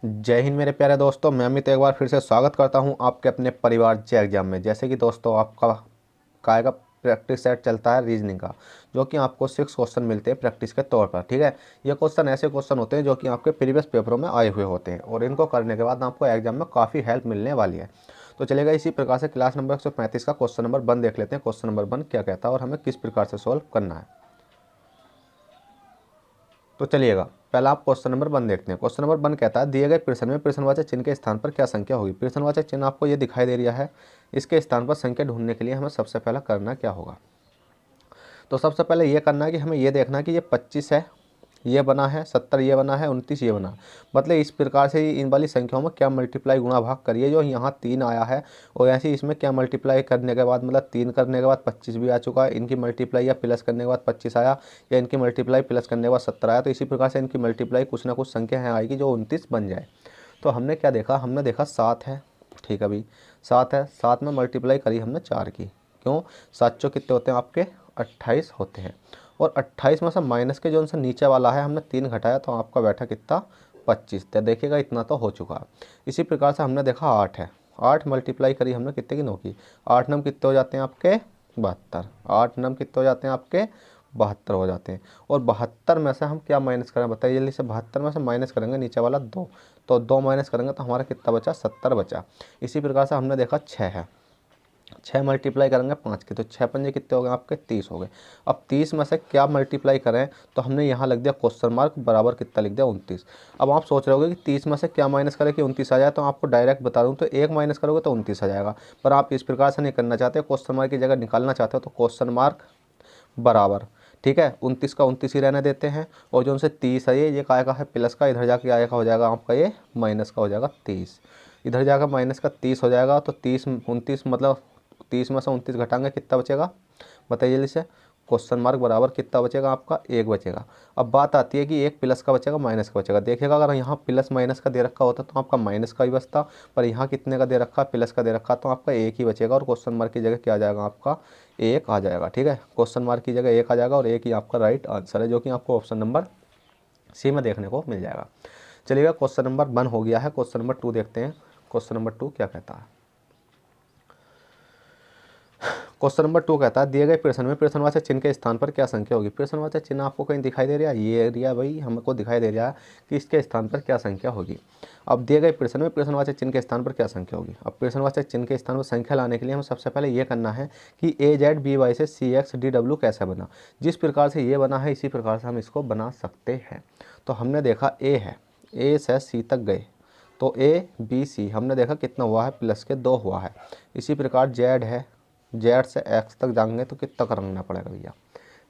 जय हिंद मेरे प्यारे दोस्तों, मैं अमित एक बार फिर से स्वागत करता हूं आपके अपने परिवार जे एग्जाम में। जैसे कि दोस्तों आपका काय का प्रैक्टिस सेट चलता है रीजनिंग का, जो कि आपको 6 क्वेश्चन मिलते हैं प्रैक्टिस के तौर पर। ठीक है, ये क्वेश्चन ऐसे क्वेश्चन होते हैं जो कि आपके प्रीवियस पेपरों में आए हुए होते हैं और इनको करने के बाद आपको एग्जाम में काफ़ी हेल्प मिलने वाली है। तो चलेगा, इसी प्रकार से क्लास नंबर 135 का क्वेश्चन नंबर 1 देख लेते हैं। क्वेश्चन नंबर 1 क्या कहता है और हमें किस प्रकार से सॉल्व करना है। तो चलिएगा, पहला आप क्वेश्चन नंबर 1 देखते हैं। क्वेश्चन नंबर 1 कहता है, दिए गए प्रश्न में प्रश्नवाचक चिन्ह के स्थान पर क्या संख्या होगी। प्रश्नवाचक चिन्ह आपको ये दिखाई दे रहा है, इसके स्थान पर संख्या ढूंढने के लिए हमें सबसे पहला करना क्या होगा। तो सबसे पहले ये करना है कि हमें ये देखना है कि ये 25 है, ये बना है 70, ये बना है 29, ये बना। मतलब इस प्रकार से इन वाली संख्याओं में क्या मल्टीप्लाई गुणा भाग करिए। जो यहाँ 3 आया है और ऐसे इसमें क्या मल्टीप्लाई करने के बाद, मतलब 3 करने के बाद 25 भी आ चुका है, इनकी मल्टीप्लाई या प्लस करने के बाद 25 आया, या इनकी मल्टीप्लाई प्लस करने के बाद 70 आया। तो इसी प्रकार से इनकी मल्टीप्लाई कुछ ना कुछ संख्या है आएगी जो 29 बन जाए। तो हमने क्या देखा, हमने देखा 7 है। ठीक है भाई, 7 है, 7 में मल्टीप्लाई करी हमने 4 की। क्यों, 7 चौ कितने होते हैं आपके 28 होते हैं। और 28 में से माइनस के जो उनसे नीचे वाला है हमने 3 घटाया तो आपका बैठा कितना 25। तो देखिएगा इतना तो हो चुका। इसी प्रकार से हमने देखा 8 है, 8 मल्टीप्लाई करी हमने कितने की 9 की। 8 नम कितने हो जाते हैं आपके 72, 8 नम कितने हो जाते हैं आपके 72 हो जाते हैं। और 72 में से हम क्या माइनस करें बताइए जल्दी से। 72 में से माइनस करेंगे नीचे वाला 2, तो 2 माइनस करेंगे तो हमारा कितना बचा 70 बचा। इसी प्रकार से हमने देखा 6 है, 6 मल्टीप्लाई करेंगे 5 के, तो 6 पंजे कितने हो गए आपके 30 हो गए। अब 30 में से क्या मल्टीप्लाई करें, तो हमने यहाँ लिख दिया क्वेश्चन मार्क बराबर कितना लिख दिया 29। अब आप सोच रहे होगे कि 30 में से क्या माइनस करें कि 29 आ जाए। तो आपको डायरेक्ट बता दूँ तो 1 माइनस करोगे तो 29 आ जाएगा, पर आप इस प्रकार से नहीं करना चाहते, क्वेश्चन मार्क की जगह निकालना चाहते हो तो क्वेश्चन मार्क बराबर, ठीक है, 29 का 29 ही रहने देते हैं। और जो उनसे 30 है ये काय का है प्लस का, इधर जाके आया का हो जाएगा आपका ये माइनस का हो जाएगा 30, इधर जाकर माइनस का 30 हो जाएगा। तो 30 29 मतलब 30 में से 29 घटाएंगे कितना बचेगा बताइए जल्दी से। क्वेश्चन मार्क बराबर कितना बचेगा आपका 1 बचेगा। अब बात आती है कि एक प्लस का बचेगा माइनस का बचेगा। देखिएगा अगर यहाँ प्लस माइनस का दे रखा होता तो आपका माइनस का ही बचता, पर यहाँ कितने का दे रखा प्लस का दे रखा तो आपका 1 ही बचेगा और क्वेश्चन मार्क की जगह क्या आ जाएगा आपका 1 आ जाएगा। ठीक है, क्वेश्चन मार्क की जगह 1 आ जाएगा और 1 ही आपका राइट आंसर है, जो कि आपको ऑप्शन नंबर सी में देखने को मिल जाएगा। चलिएगा, क्वेश्चन नंबर 1 हो गया है। क्वेश्चन नंबर 2 देखते हैं। क्वेश्चन नंबर 2 क्या कहता है। क्वेश्चन नंबर 2 कहता है, दिए गए प्रश्न में प्रश्नवाचक चिन्ह के स्थान पर क्या संख्या होगी। प्रश्नवाचक चिन्ह आपको कहीं दिखाई दे रहा है, ये एरिया भाई हमको दिखाई दे रहा है कि इसके स्थान पर क्या संख्या होगी। अब दिए गए प्रश्न में प्रश्नवाचक चिन्ह के स्थान पर क्या संख्या होगी। अब प्रश्नवाचक चिन्ह के स्थान पर संख्या लाने के लिए हमें सबसे पहले ये करना है कि AZBY से CXDW कैसे बना। जिस प्रकार से ये बना है इसी प्रकार से हम इसको बना सकते हैं। तो हमने देखा A है, A से C तक गए तो ABC हमने देखा कितना हुआ है प्लस के 2 हुआ है। इसी प्रकार Z है, जेड से एक्स तक जाएंगे तो कितना करना पड़ेगा भैया।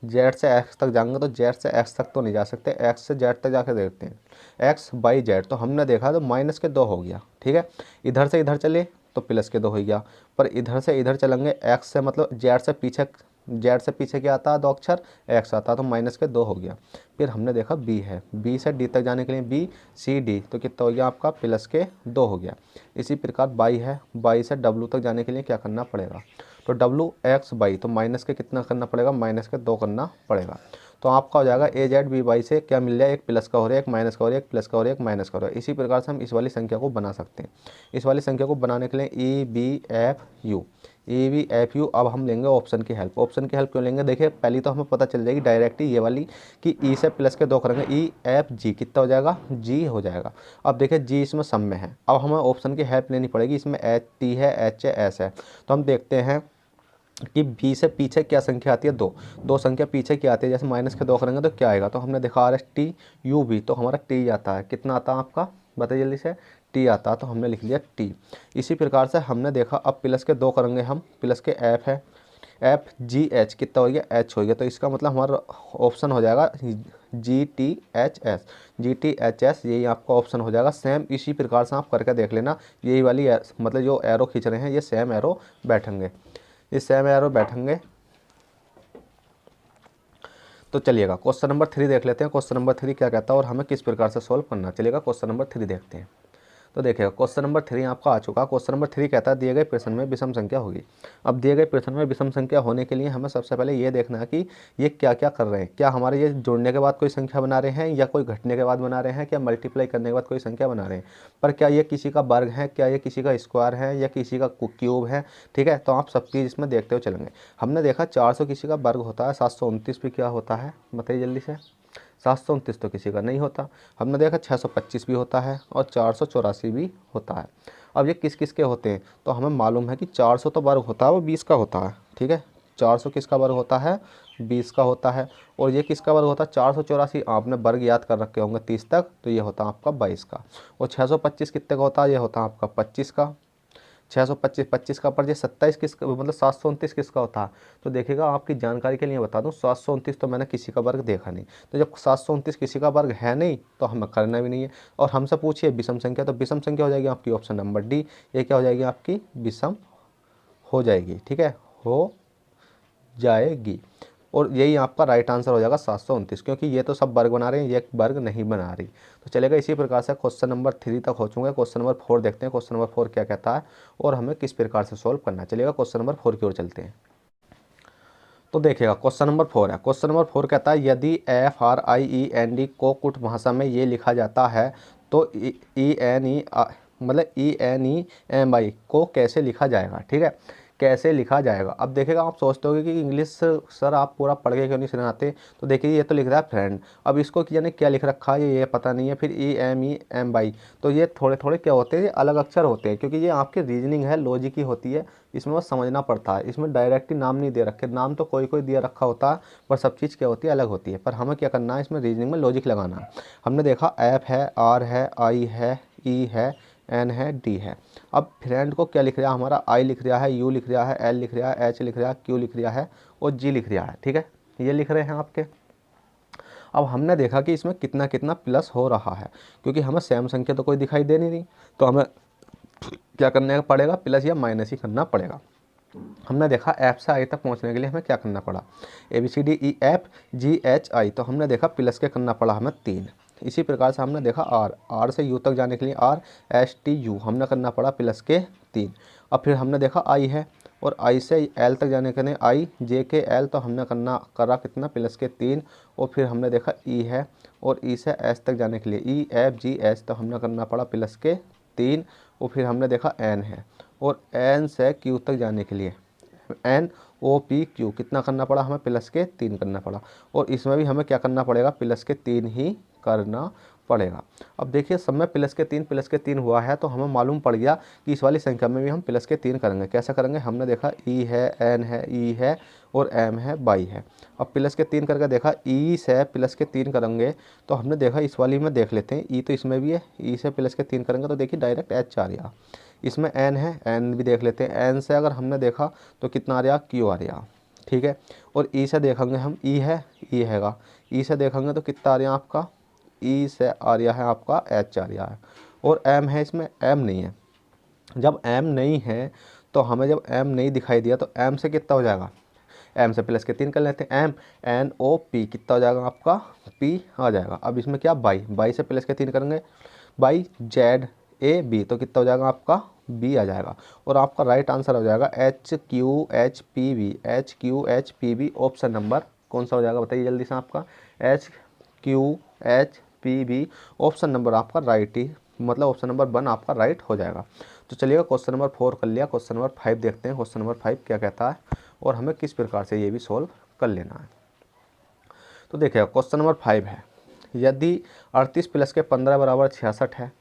जेड से एक्स तक जाएंगे तो जेड से एक्स तक तो नहीं जा सकते, एक्स से जेड तक जाके देखते हैं। एक्स बाई जेड तो हमने देखा तो माइनस के 2 हो गया। ठीक है, इधर से इधर चले तो प्लस के 2 हो गया, पर इधर से इधर चलेंगे एक्स से मतलब जेड से पीछे क्या आता है 2 अक्षर एक्स आता है तो माइनस के 2 हो गया। फिर हमने देखा बी है, बी से डी तक जाने के लिए BCD तो कितना हो गया आपका प्लस के 2 हो गया। इसी प्रकार बाई है, बाई से डब्लू तक जाने के लिए क्या करना पड़ेगा, तो WX/बाई तो माइनस के कितना करना पड़ेगा माइनस के 2 करना पड़ेगा। तो आपका हो जाएगा AZBY से क्या मिल जाए, एक प्लस का हो रहा है एक माइनस का हो रहा है, एक प्लस का हो रहा है एक माइनस का हो रहा है। इसी प्रकार से हम इस वाली संख्या को बना सकते हैं। इस वाली संख्या को बनाने के लिए EBFU अब हम लेंगे ऑप्शन की हेल्प। ऑप्शन की हेल्प क्यों लेंगे, देखिए पहली तो हमें पता चल जाएगी डायरेक्ट ही ये वाली कि E से प्लस के 2 करेंगे EFG कितना हो जाएगा G हो जाएगा। अब देखिए G इसमें सम में है, अब हमें ऑप्शन की हेल्प लेनी पड़ेगी। इसमें T है, H है, S है, तो हम देखते हैं कि बी से पीछे क्या संख्या आती है 2, 2 संख्या पीछे क्या आती है। जैसे माइनस के 2 करेंगे तो क्या आएगा, तो हमने देखा RSTUV तो हमारा T आता है, कितना आता है आपका बताइए जल्दी से, T आता है तो हमने लिख लिया T। इसी प्रकार से हमने देखा अब प्लस के 2 करेंगे हम, प्लस के F है, FGH कितना हो गया H हो गया, तो इसका मतलब हमारा ऑप्शन हो जाएगा GTHS, GTHS यही आपका ऑप्शन हो जाएगा। सेम इसी प्रकार से आप करके देख लेना, यही वाली मतलब जो एरो खींच रहे हैं ये सेम एरो बैठेंगे, इस सेम एरो बैठेंगे। तो चलिएगा क्वेश्चन नंबर 3 देख लेते हैं। क्वेश्चन नंबर 3 क्या कहता है और हमें किस प्रकार से सॉल्व करना। चलिएगा क्वेश्चन नंबर 3 देखते हैं। तो देखिए क्वेश्चन नंबर 3 आपका आ चुका। क्वेश्चन नंबर 3 कहता है दिए गए प्रश्न में विषम संख्या होगी। अब दिए गए प्रश्न में विषम संख्या होने के लिए हमें सबसे पहले ये देखना है कि ये क्या क्या कर रहे हैं। क्या हमारे ये जोड़ने के बाद कोई संख्या बना रहे हैं, या कोई घटने के बाद बना रहे हैं, क्या मल्टीप्लाई करने के बाद कोई संख्या बना रहे हैं। पर क्या ये किसी का वर्ग है, क्या ये किसी का स्क्वायर है, या किसी का क्यूब है। ठीक है, तो आप सब चीज़ इसमें देखते हुए चलेंगे। हमने देखा 400 किसी का वर्ग होता है, 729 भी क्या होता है बताइए जल्दी से। 729 तो किसी का नहीं होता। हमने देखा 625 भी होता है और 484 भी होता है। अब ये किस किस के होते हैं, तो हमें मालूम है कि 400 तो वर्ग होता है, वो 20 का होता है। ठीक है, 400 किसका वर्ग होता है, 20 का होता है। और ये किसका वर्ग होता है, 484 आपने वर्ग याद कर रखे होंगे 30 तक, तो ये होता है आपका 22 का। और 625 कितने का होता है, ये होता है आपका 25 का। 625 25 का, पर ये 27 किसका मतलब 729 किसका होता है। तो देखिएगा आपकी जानकारी के लिए बता दूं, 729 तो मैंने किसी का वर्ग देखा नहीं। तो जब 729 किसी का वर्ग है नहीं तो हमें करना भी नहीं है। और हमसे पूछिए विषम संख्या, तो विषम संख्या हो जाएगी आपकी ऑप्शन नंबर डी। ये क्या हो जाएगी आपकी विषम हो जाएगी। ठीक है, हो जाएगी। और यही आपका राइट आंसर हो जाएगा 729, क्योंकि ये तो सब वर्ग बना रहे हैं, ये वर्ग नहीं बना रही। तो चलेगा, इसी प्रकार से क्वेश्चन नंबर 3 तक हो चुके हैं। क्वेश्चन नंबर 4 देखते हैं, क्वेश्चन नंबर 4 क्या कहता है और हमें किस प्रकार से सॉल्व करना है। चलिएगा क्वेश्चन नंबर 4 की ओर चलते हैं। तो देखिएगा क्वेश्चन नंबर 4 है। क्वेश्चन नंबर 4 कहता है यदि FRIEND को कुट भाषा में ये लिखा जाता है तो मतलब ENEMI को कैसे लिखा जाएगा। ठीक है, कैसे लिखा जाएगा। अब देखिएगा आप सोचते होगे कि इंग्लिश सर आप पूरा पढ़ के क्यों नहीं सुनाते। तो देखिए ये तो लिख रहा है फ्रेंड, अब इसको यानी क्या लिख रखा है ये पता नहीं है। फिर EMEMI, तो ये थोड़े थोड़े क्या होते हैं, ये अलग अक्षर होते हैं, क्योंकि ये आपकी रीजनिंग है, लॉजिक ही होती है। इसमें बस समझना पड़ता है। इसमें डायरेक्ट नाम नहीं दे रखे, नाम तो कोई कोई दिया रखा होता है, पर सब चीज़ क्या होती है अलग होती है। पर हमें क्या करना है, इसमें रीजनिंग में लॉजिक लगाना है। हमने देखा F है, R है, I है, E है, N है, D है। अब फ्रेंड को क्या लिख रहा है हमारा, I लिख रहा है, U लिख रहा है, L लिख रहा है, H लिख रहा है, Q लिख रहा है और G लिख रहा है। ठीक है, ये लिख रहे हैं आपके। अब हमने देखा कि इसमें कितना कितना प्लस हो रहा है, क्योंकि हमें सेम संख्या तो कोई दिखाई दे नहीं रही, तो हमें क्या करने पड़ेगा, प्लस या माइनस ही करना पड़ेगा। हमने देखा F से I तक पहुंचने के लिए हमें क्या करना पड़ा, ABCDEFGHI, तो हमने देखा प्लस के करना पड़ा हमें 3। इसी प्रकार से हमने देखा R से U तक जाने के लिए RSTU हमने करना पड़ा प्लस के 3। अब फिर हमने देखा I है, और I से L तक जाने के लिए IJKL, तो हमने करा कितना प्लस के 3। और फिर हमने देखा E है, और E से S तक जाने के लिए EFGH, तो हमने करना पड़ा प्लस के 3। और फिर हमने देखा N है, और N से Q तक जाने के लिए NOPQ कितना करना पड़ा हमें, प्लस के 3 करना पड़ा। और इसमें भी हमें क्या करना पड़ेगा, प्लस के 3 ही करना पड़ेगा। अब देखिए सब में प्लस के 3 हुआ है, तो हमें मालूम पड़ गया कि इस वाली संख्या में भी हम प्लस के 3 करेंगे। कैसे करेंगे, हमने देखा E है, N है, E है और M है, बाई है। अब प्लस के 3 करके देखा, E से प्लस के 3 करेंगे, तो हमने देखा इस वाली में देख लेते हैं, E तो इसमें भी है, E से प्लस के 3 करेंगे तो देखिए डायरेक्ट H आ रहा। इसमें N है, N भी देख लेते हैं, N से अगर हमने देखा तो कितना आ रहा, Q आ रहा। ठीक है, और E से देखेंगे हम, E है, E हैगा, E से देखेंगे तो कितना आ रहा आपका, E से आ रहा है आपका H आ रहा है। और M है, इसमें M नहीं है। जब M नहीं है तो हमें जब M नहीं दिखाई दिया तो M से कितना हो जाएगा, M से प्लस के 3 कर लेते हैं, MNOP कितना हो जाएगा आपका, P आ जाएगा। अब इसमें क्या, बाई से प्लस के 3 करेंगे, बाई ZAB, तो कितना हो जाएगा आपका, B आ जाएगा। और आपका राइट आंसर हो जाएगा HQHPV ऑप्शन नंबर कौन सा हो जाएगा बताइए जल्दी से आपका, HQHPV ऑप्शन नंबर आपका राइट ही, मतलब ऑप्शन नंबर 1 आपका राइट हो जाएगा। तो चलिएगा क्वेश्चन नंबर 4 कर लिया। क्वेश्चन नंबर 5 देखते हैं, क्वेश्चन नंबर 5 क्या कहता है और हमें किस प्रकार से ये भी सोल्व कर लेना है। तो देखिए क्वेश्चन नंबर 5 है, यदि 38 प्लस के 15 बराबर 66 है,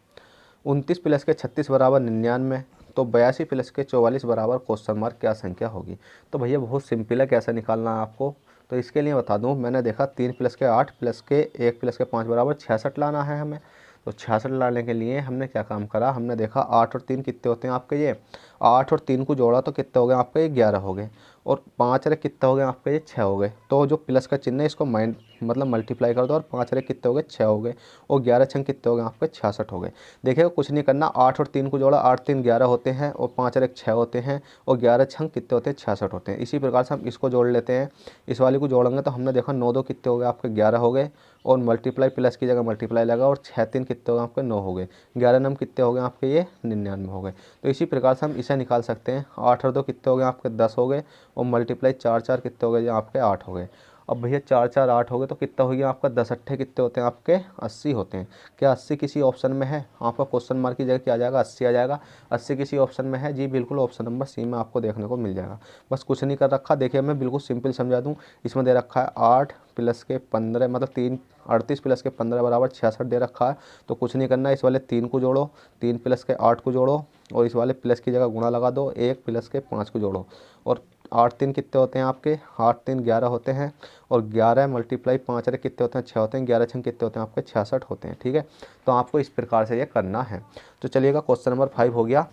29 प्लस के 36 बराबर 99, तो 82 प्लस के 44 बराबर क्वेश्चन मार्क क्या संख्या होगी। तो भैया बहुत सिंपल है, कैसे निकालना है आपको। तो इसके लिए बता दूं, मैंने देखा 3 प्लस के 8 प्लस के 1 प्लस के 5 बराबर 66 लाना है हमें। तो 66 लाने के लिए हमने क्या काम करा, हमने देखा 8 और 3 कितने होते हैं आपके, ये 8 और 3 को जोड़ा तो कितने हो गए आपके, ये 11 हो गए। और 5 रे कितने हो गए आपके, ये 6 हो गए। तो जो प्लस का चिन्ह है इसको मतलब मल्टीप्लाई कर दो, और 5 रे कितने हो गए, 6 हो गए। और 11 छंग कितने हो गए आपके, 66 हो गए। देखिएगा कुछ नहीं करना, 8 और 3 को जोड़ा, 8 3 11 होते हैं, और 5 रे 6 होते हैं, और 11 छंग कितने होते हैं, 66 होते हैं। इसी प्रकार से हम इसको जोड़ लेते हैं, इस वाले को जोड़ेंगे तो हमने देखा 9 2 कितने हो गए आपके, 11 हो गए। और मल्टीप्लाई प्लस की जगह मल्टीप्लाई लगा, और 6 3 कितने हो गए आपके, 9 हो गए। 11 नम कितने हो गए आपके, ये 99 हो गए। तो इसी प्रकार से हम इसे निकाल सकते हैं। 8 और 2 कितने हो गए आपके, 10 हो गए। और मल्टीप्लाई 4 4 कितने हो गए, ये आपके 8 हो गए। अब भैया 4 4 8 हो गए, तो कितना हो गया आपका, 10 अट्ठे कितने होते हैं आपके, 80 होते हैं। क्या 80 किसी ऑप्शन में है, आपका क्वेश्चन मार्क की जगह क्या आ जाएगा, 80 आ जाएगा। 80 किसी ऑप्शन में है जी, बिल्कुल ऑप्शन नंबर सी में आपको देखने को मिल जाएगा। बस कुछ नहीं कर रखा, देखिए मैं बिल्कुल सिंपल समझा दूँ। इसमें दे रखा है 8 प्लस के 15 मतलब 3 38 प्लस के 15 बराबर 66 दे रखा है। तो कुछ नहीं करना है, इस वाले 3 को जोड़ो, 3 प्लस के 8 को जोड़ो, और इस वाले प्लस की जगह गुणा लगा दो, 1 प्लस के 5 को जोड़ो। और 8 3 कितने होते हैं आपके, 8 3 11 होते हैं। और 11 मल्टीप्लाई 5 रे कितने होते हैं, 6 होते हैं। 11 छंग कितने होते हैं आपके, 66 होते हैं। ठीक है, तो आपको इस प्रकार से ये करना है। तो चलिएगा क्वेश्चन नंबर 5 हो गया।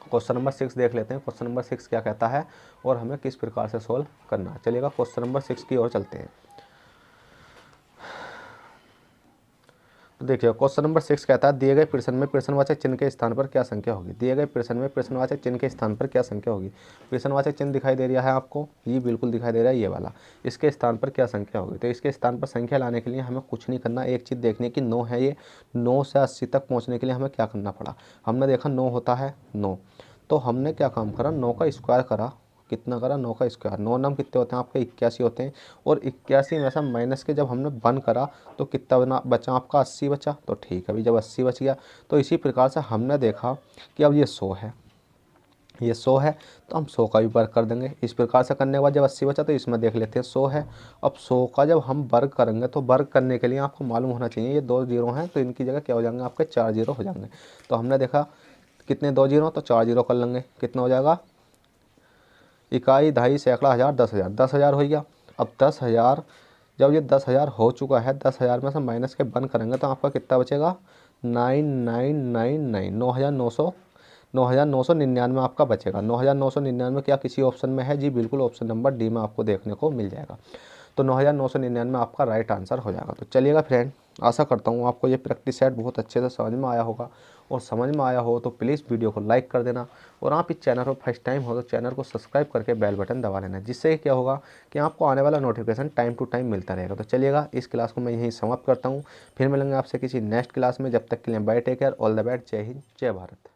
क्वेश्चन नंबर 6 देख लेते हैं, क्वेश्चन नंबर 6 क्या कहता है और हमें किस प्रकार से सोल्व करना है। चलिएगा क्वेश्चन नंबर 6 की ओर चलते हैं। तो देखिए क्वेश्चन नंबर 6 कहता है, दिए गए प्रश्न में प्रश्नवाचक चिन्ह के स्थान पर क्या संख्या होगी। दिए गए प्रश्न में प्रश्नवाचक चिन्ह के स्थान पर क्या संख्या होगी। प्रश्नवाचक चिन्ह दिखाई दे रहा है आपको, ये बिल्कुल दिखाई दे रहा है ये वाला। इसके स्थान पर क्या संख्या होगी। तो इसके स्थान पर संख्या लाने के लिए हमें कुछ नहीं करना, एक चीज़ देखने की 9 है, ये 9 से 80 तक पहुँचने के लिए हमें क्या करना पड़ा। हमने देखा 9 होता है 9, तो हमने क्या काम करा, 9 का स्क्वायर करा। कितना करा, 9 का स्क्वायर। 9 नम कितने होते हैं आपके, 81 होते हैं। और 81 में से माइनस के जब हमने बंद करा तो कितना बना बचा आपका, 80 बचा। तो ठीक है, अभी जब 80 बच गया तो इसी प्रकार से हमने देखा कि अब ये 100 है, ये 100 है, तो हम 100 का भी वर्ग कर देंगे। इस प्रकार से करने के बाद जब 80 बचा तो इसमें देख लेते हैं 100 है। अब 100 का जब हम वर्ग करेंगे तो वर्ग करने के लिए आपको मालूम होना चाहिए, ये 2 जीरो हैं तो इनकी जगह क्या हो जाएंगे आपके, 4 जीरो हो जाएंगे। तो हमने देखा कितने 2 जीरो, तो 4 जीरो कर लेंगे, कितना हो जाएगा, इकाई दहाई सैकड़ा हज़ार 10,000, 10,000 हो गया। अब 10,000 जब ये 10,000 हो चुका है, 10,000 में से माइनस के बंद करेंगे तो आपका कितना बचेगा, 9999, 9,999 आपका बचेगा। 9,999 क्या किसी ऑप्शन में है जी, बिल्कुल ऑप्शन नंबर डी में आपको देखने को मिल जाएगा। तो 9,999 आपका राइट आंसर हो जाएगा। तो चलिएगा फ्रेंड, आशा करता हूँ आपको ये प्रैक्टिस सेट बहुत अच्छे से समझ में आया होगा, और समझ में आया हो तो प्लीज़ वीडियो को लाइक कर देना, और आप इस चैनल पर फर्स्ट टाइम हो तो चैनल को सब्सक्राइब करके बेल बटन दबा लेना, जिससे क्या होगा कि आपको आने वाला नोटिफिकेशन टाइम टू टाइम मिलता रहेगा। तो चलिएगा इस क्लास को मैं यहीं समाप्त करता हूँ, फिर मिलेंगे आपसे किसी नेक्स्ट क्लास में। जब तक के लिए bye, take care, all the best, जय हिंद जय भारत।